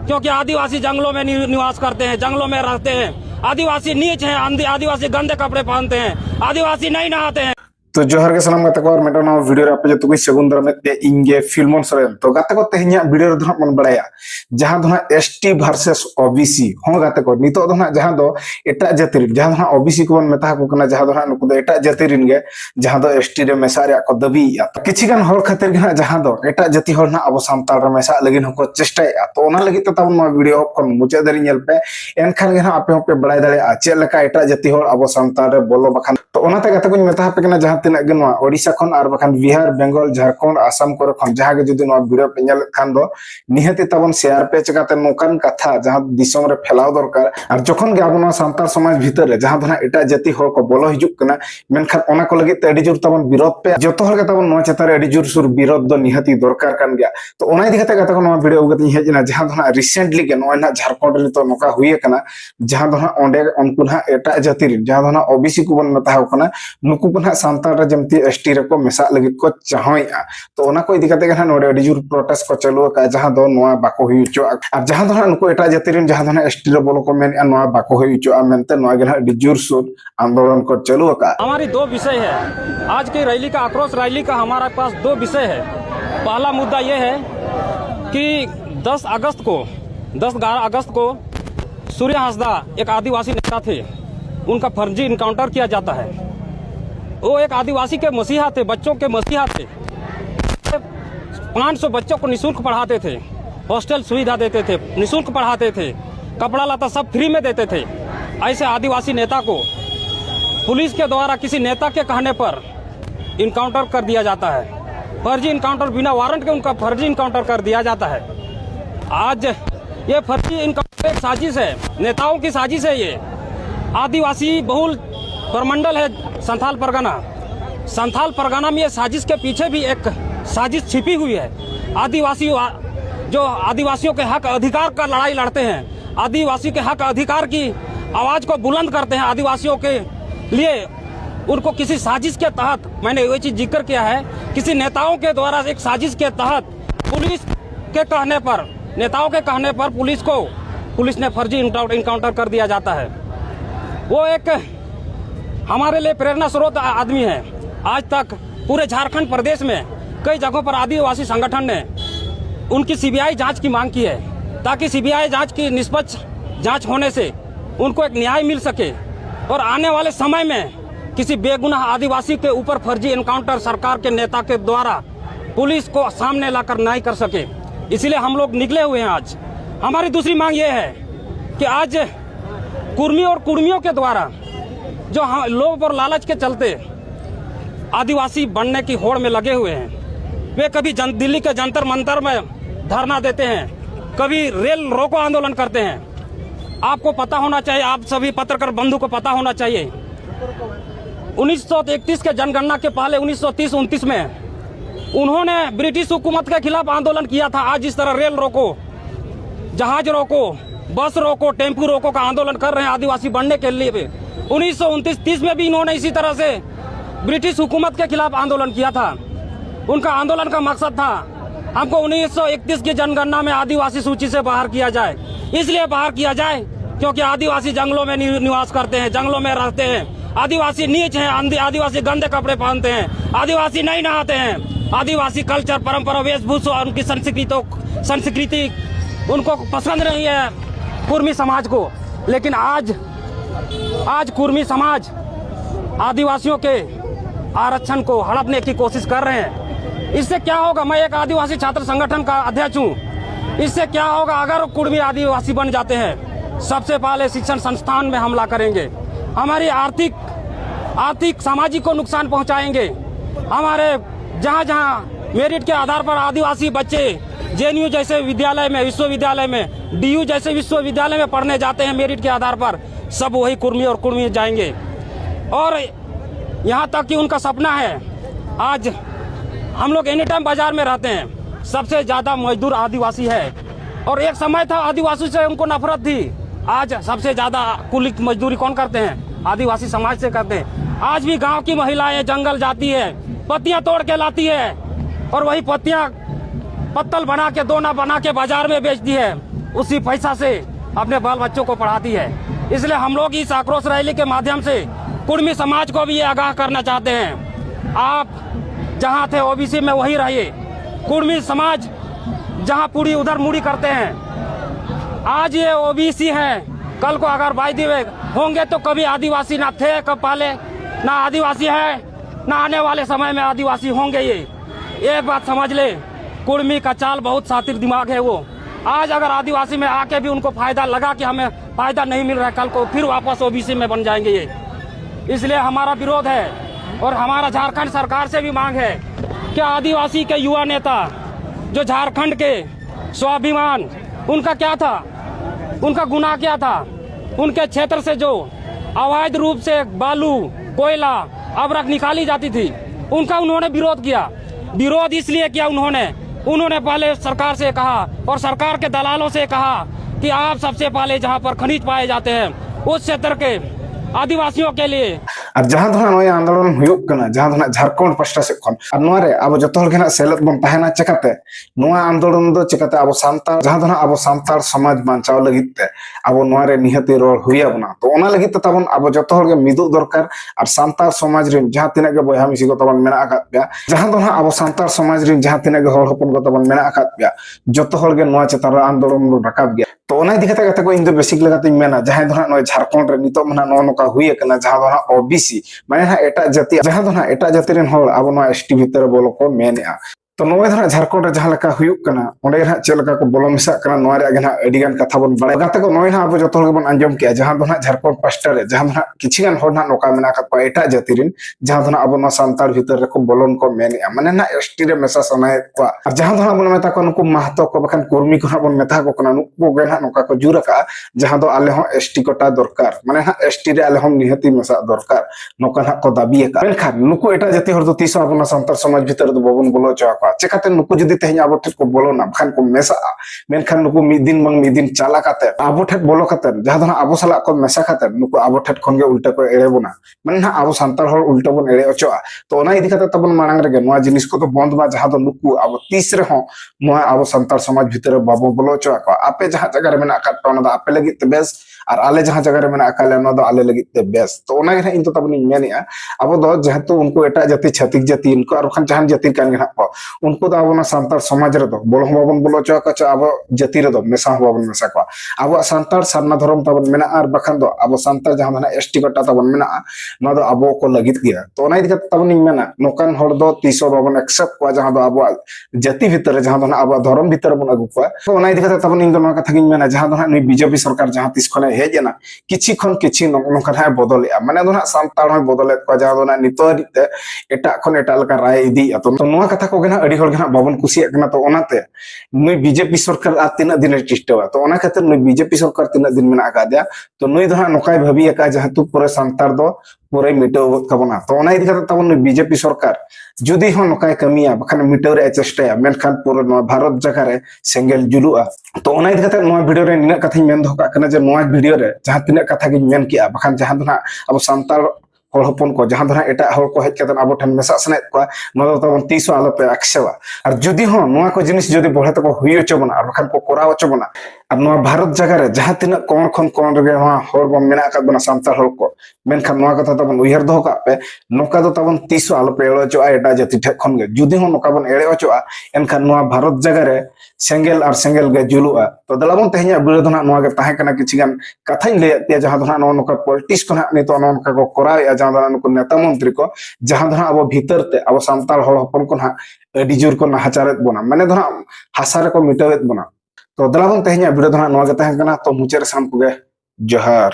क्योंकि आदिवासी जंगलों में निवास करते हैं, जंगलों में रहते हैं। आदिवासी नीच हैं, आदिवासी गंदे कपड़े पहनते हैं, आदिवासी नहीं नहाते हैं। तो जोहर के सलाम गाते को और मेटा नवा वीडियो रे आपे जो तुकुई सगुन दाराम ते इंगे फिल्मोन सोरेन तो गाते को तेहन्या वीडियो रे धना मन बड़ाया जहां दोना एसटी वर्सेस ओबीसी हो गाते को नितो दोना जहां दो एटा जातिरिन जहां दोना ओबीसी को बन मेता को कना जहां दोना नुकु दो एटा जातिरिन गे जहां दो एसटी रे मेसा रे को दबी या किछि गान हर खातिर गे जहां दो एटा जाति हर ना अब सामताल रे मेसा लगिन को चेष्टाया तो ओना लगी तो तब नो वीडियो को मुचे दरी नेल पे एनखान गे ना आपे पे बड़ाय दाले आ चे लका एटा जाति हर अब सामताल रे बोलो बखान तो ओनाते गाते को मेता पे कना जहां तिना गे नो ओडिशा खन आर बखान बिहार बेंगल झारखंड आसाम करे खन जहां गे जुदी नो वीडियो पे नेल खान दो निहति तबन शेयर पे चकाते नोकान कथा जहां दिसम रे फैलाव दरकार और जखन गे आबो सान्ताल समाज भीतर रे जहां दोना एटा जाति हर को बोलो हिजुक कना मेनखान ओना को लगे ते एडी जोर तबन विरोध पे जतो हर गे तबन नो चेता रे एडी जोर सुर विरोध दो निहति दरकार कान गया तो ओना इदि खाते गाते को नो वीडियो उगत हेजना जहां दोना रिसेंटली गे नो ना झारखंड रे तो नोका हुए कना जहां दोना ओंडे उनको ना एटा जाति रे जहां दोना ओबीसी को बन मता कना नुकु को ना सान्ताल रे जमती एसटी रे को मेसा लगे को चाहया तो ओना को इदि खाते गे ना नोडे एडी जोर प्रोटेस्ट को चलो का जहां दो नो बाको हुइचो और जहां दोना नुको एटा जाति रे जहां दोना एसटी रे बोलो को मेन नो बाको हुइचो मेनते नो गे ना एडी जोर सुर आंदोलन को चलो का। हमारी दो विषय है आज की रैली का, आक्रोश रैली का हमारे पास दो विषय है। पहला मुद्दा यह है कि 10 अगस्त को सूर्य हंसदा एक आदिवासी नेता थे, उनका फर्जी इनकाउंटर किया जाता है। वो एक आदिवासी के मसीहा थे, बच्चों के मसीहा थे। 500 बच्चों को निःशुल्क पढ़ाते थे, हॉस्टल सुविधा देते थे, निःशुल्क पढ़ाते थे, कपड़ा लता सब फ्री में देते थे। ऐसे आदिवासी नेता को पुलिस के द्वारा किसी नेता के कहने पर इनकाउंटर कर दिया जाता है। फर्जी इनकाउंटर, बिना वारंट के उनका फर्जी इनकाउंटर कर दिया जाता है। आज ये फर्जी इनकाउंटर एक साजिश है, नेताओं की साजिश है। ये आदिवासी बहुल प्रमंडल है संथाल परगना में ये साजिश के पीछे भी एक साजिश छिपी हुई है। आदिवासियों के हक अधिकार का लड़ाई लड़ते हैं, आदिवासियों के हक अधिकार की आवाज को बुलंद करते हैं। आदिवासियों के लिए उनको किसी साजिश के तहत, मैंने ये चीज जिक्र किया है, किसी नेताओं के द्वारा एक साजिश के तहत पुलिस के कहने पर, नेताओं के कहने पर पुलिस ने फर्जी इनकाउंटर कर दिया जाता है। वो एक हमारे लिए प्रेरणा स्रोत आदमी है। आज तक पूरे झारखंड प्रदेश में कई जगहों पर आदिवासी संगठन ने उनकी सीबीआई जांच की मांग की है, ताकि सीबीआई जांच की निष्पक्ष जांच होने से उनको एक न्याय मिल सके और आने वाले समय में किसी बेगुनाह आदिवासी के ऊपर फर्जी एनकाउंटर सरकार के नेता के द्वारा पुलिस को सामने लाकर न्याय कर सके। इसलिए हम लोग निकले हुए हैं आज। हमारी दूसरी मांग ये है कि आज कुर्मी और कुर्मियों के द्वारा जो लोभ और लालच के चलते आदिवासी बनने की होड़ में लगे हुए हैं, वे कभी दिल्ली के जंतर मंतर में धरना देते हैं, कभी रेल रोको आंदोलन करते हैं। आपको पता होना चाहिए, आप सभी पत्रकार बंधु को पता होना चाहिए, 1931 के जनगणना के पहले 1930-29 में उन्होंने ब्रिटिश हुकूमत के खिलाफ आंदोलन किया था। आज इस तरह रेल रोको, जहाज रोको, बस रोको, टेम्पू रोको का आंदोलन कर रहे हैं आदिवासी बनने के लिए। 1929-30 में भी इन्होंने इसी तरह से ब्रिटिश हुकूमत के खिलाफ आंदोलन किया था। उनका आंदोलन का मकसद था हमको 1931 की जनगणना में आदिवासी सूची से बाहर किया जाए। इसलिए बाहर किया जाए क्योंकि आदिवासी जंगलों में निवास करते हैं, जंगलों में रहते हैं, आदिवासी नीच हैं, आदिवासी गंदे कपड़े पहनते हैं, आदिवासी नहीं नहाते हैं, आदिवासी कल्चर, परंपरा, वेशभूषा, उनकी संस्कृति उनको पसंद नहीं है कुर्मी समाज को। लेकिन आज कुर्मी समाज आदिवासियों के आरक्षण को हड़पने की कोशिश कर रहे हैं। इससे क्या होगा, मैं एक आदिवासी छात्र संगठन का अध्यक्ष हूँ, इससे क्या होगा अगर कुर्मी आदिवासी बन जाते हैं? सबसे पहले शिक्षण संस्थान में हमला करेंगे, हमारी आर्थिक सामाजिक को नुकसान पहुंचाएंगे। हमारे जहां मेरिट के आधार पर आदिवासी बच्चे जेएनयू जैसे विद्यालय में, विश्वविद्यालय में, डीयू जैसे विश्वविद्यालय में पढ़ने जाते हैं मेरिट के आधार पर, सब वही कुर्मी और कुर्मी जाएंगे। और यहाँ तक कि उनका सपना है, आज हम लोग एनी टाइम बाजार में रहते हैं, सबसे ज्यादा मजदूर आदिवासी है। और एक समय था आदिवासी से उनको नफरत थी, आज सबसे ज्यादा कुल मजदूरी कौन करते हैं? आदिवासी समाज से करते हैं। आज भी गांव की महिलाएं जंगल जाती है, पत्तियां तोड़ के लाती है और वही पत्तियां पत्तल बना के, दोना बना के बाजार में बेचती है। उसी पैसा से अपने बाल बच्चों को पढ़ाती है। इसलिए हम लोग इस आक्रोश रैली के माध्यम से कुर्मी समाज को भी ये आगाह करना चाहते हैं, आप जहां थे ओबीसी में वही रहिए। कुर्मी समाज जहां पूरी उधर मुड़ी करते हैं। आज ये ओबीसी हैं, कल को अगर वायदे होंगे तो कभी आदिवासी ना थे, कब पहले ना आदिवासी है, ना आने वाले समय में आदिवासी होंगे। ये बात समझ ले। कुर्मी का चाल बहुत शातिर दिमाग है वो। आज अगर आदिवासी में आके भी उनको फायदा लगा कि हमें फायदा नहीं मिल रहा है, कल को फिर वापस ओबीसी में बन जाएंगे ये। इसलिए हमारा विरोध है और हमारा झारखंड सरकार से भी मांग है कि आदिवासी के युवा नेता जो झारखंड के स्वाभिमान, उनका क्या था, उनका गुनाह क्या था? उनके क्षेत्र से जो अवैध रूप से बालू, कोयला, अवरक निकाली जाती थी, उनका उन्होंने विरोध किया। विरोध इसलिए किया उन्होंने पहले सरकार से कहा और सरकार के दलालों से कहा कि आप सबसे पहले जहां पर खनिज पाए जाते हैं उस क्षेत्र के आदिवासियों के लिए और जहां दो नोय आंदोलन हुयुक कना, जहां दो झारखंड पास्टा से खन और नोआ रे अब जतो हर गेना सेलत बन तहना चिकाते नोआ आंदोलन दो चिकाते अब सांतार जहां दो अब सांतार समाज बांचाव लगित ते अब नोआ रे निहती रोड हुया बना। तो ओना लगित तबन अब जतो हर गे मिदु दरकार और सांतार समाज रिन जहां तिना के बयहा मिसी को तबन मेना आकात गया, जहां दो अब सांतार समाज रिन जहां तिना के हर हपन को तबन मेना आकात गया, जतो हर गे नोआ चेतार आंदोलन रकाब गया। तो ओना दिखता कथा को इन दो बेसिक लगाते मेना जहां दो नोय झारखंड रे नितो मना नो नोका हुया कना, जहां दो ओबीसी माने ना एटा जाति जहां दो एटा जाति रेन होड़ अब नो एसटी भीतर बोलो को मेनेआ। तो नोय दो झारखंड रे जहां लका हुयुक कना ओंडे ना चेलका को बोलो मिसा कना नोआ रे आगे अडिगान कथा बन बड़ा गाते को नोय ना अब जतो हर बन अंजम किया, जहां दो झारखंड पास्टा रे जहां दो किछिगान होड़ ना नोका मेना का एटा जाति रिन जहां दो अब नो सांतार भीतर रे को बोलन को मेनेआ माने ना एसटी रे मेसा सनाय को। और जहां दो बन मेता को नुकु महतो को बखन कुर्मी को बन मेता को कना नुकु गे ना नोका को जुरका जहां दो आले हो एसटी कोटा दरकार माने ना एसटी रे आले हम निहती मेसा दरकार नोका ना को दाबी का। मेनखान नुकु एटा जाति हर दो तीसो अब सांतार समाज भीतर दो बबन बोलो चवा चिकाते नुकु जदि तेहन अब ठेक को बोलो ना बखन को मेसा मेनखान नुकु मिदिन बंग मिदिन चाला काते अब ठेक बोलो काते जहां दो अब साला को मेसा काते नुकु अब ठेक खन गे उल्टा को एड़े बना माने ना अब सांतार हर उल्टा बन एड़े अचोआ। तो ओना इदि काते तबन मांग रे नोआ जिनिस को तो बंद बा जहां दो नुकु अब तीस रे हो नोआ अब सांतार समाज भीतर बाबो बोलो चवा को आपे जहां जगह रे मेना काट पाना आपे लगित ते बेस और आले जहां जगह रे मेना अकाले ना दो आले लगित ते बेस। तो ओना गे इन तो तबन मेनेआ अब दो जेहेतु उनको एटा जाति छतिक जाति इनको और खन जहां जाति कान गे को उनको तो अब सांतार समाज रे दो बोलो बाबन बोलो चवा को अब जाति रे दो मेसा बाबन मेसा को अब सांतार सारना धर्म तबन मेना और बखन दो अब सांतार जहां ना एसटी कोटा तबन मेना ना दो अब को लगित गया। तो ओना इदि तबन मेना नोकान हर दो तीसो बाबन एक्सेप्ट को जहां दो अब जाति भीतर जहां दो अब धर्म भीतर बन अगु को। तो ओना इदि तबन इन दो ना कथा गिन मेना जहां दो नुई बीजेपी सरकार जहां तीस खने हेजना किछि खन किछि नोका ना बदलया माने दो ना सांतार होय बदले को जहां दो ना नितो दिते एटा खन एटा लका राय इदि। तो नोआ कथा को गेना अडी हर गेना बाबन कुसिया कना। तो ओनाते नुई बीजेपी सरकार आ तिना दिन टिस्टवा। तो ओना खातिर नुई बीजेपी सरकार तिना दिन मेना आकादिया। तो नुई दो नोकाय भाबी का जहां तू पूरे सांतार दो पूरे मिटाव कबना। तो ओना इदि कते तबन बीजेपी सरकार जुदी हो नोकाय कमिया बखन मिटाव रे चेष्टाया मेनखान पूरे नो भारत जगह रे सेंगेल जुलुआ। तो ओना इदि कते नो वीडियो रे निना कथा मेन दो का जे नो वीडियो रे जहां तिना कथा गिन मेन किया बखन जहां दो अब सांतार हर हपन को जहां दो एटा हर को हेज कते अब ठन मेसा सने को न तबन तीसो आलो पे एक्सेवा। और जुदी हो नो को जिनिस जुदी बढ़े तो हुई चबना और बखन को कोराव चबना और नो भारत जगह रे जहां तिना कोन खन कोन रे हर बम मेना का बना सांतार हर को मेनखान नो कथा तबन उयहर दो का पे नोका दो तबन तीसो आलो पे एड़ो चो एटा जाति ठे खन गे जुदी हो नोका बन एड़े अचोआ एनखान नो भारत जगह रे सेंगेल और सेंगेल गे जुलुआ। तो दलाबन तेह냐 बिरोध ना नो गे ताहे कना किछिगान कथाई ले ते जहां दो नो नोका पॉलिटिक्स को ना नितो नो नोका को कोराव जहां दो नुको नेता मंत्री को जहां दो अब भीतर ते अब सांतार हर हपन को ना अडी जोर को नाहाचारेत बना माने दो हासा रे को मिटावेत बना। तो दलाबन तेह냐 बिरोध ना नो गे ताहे कना। तो मुचे रे साम को गे जोहार।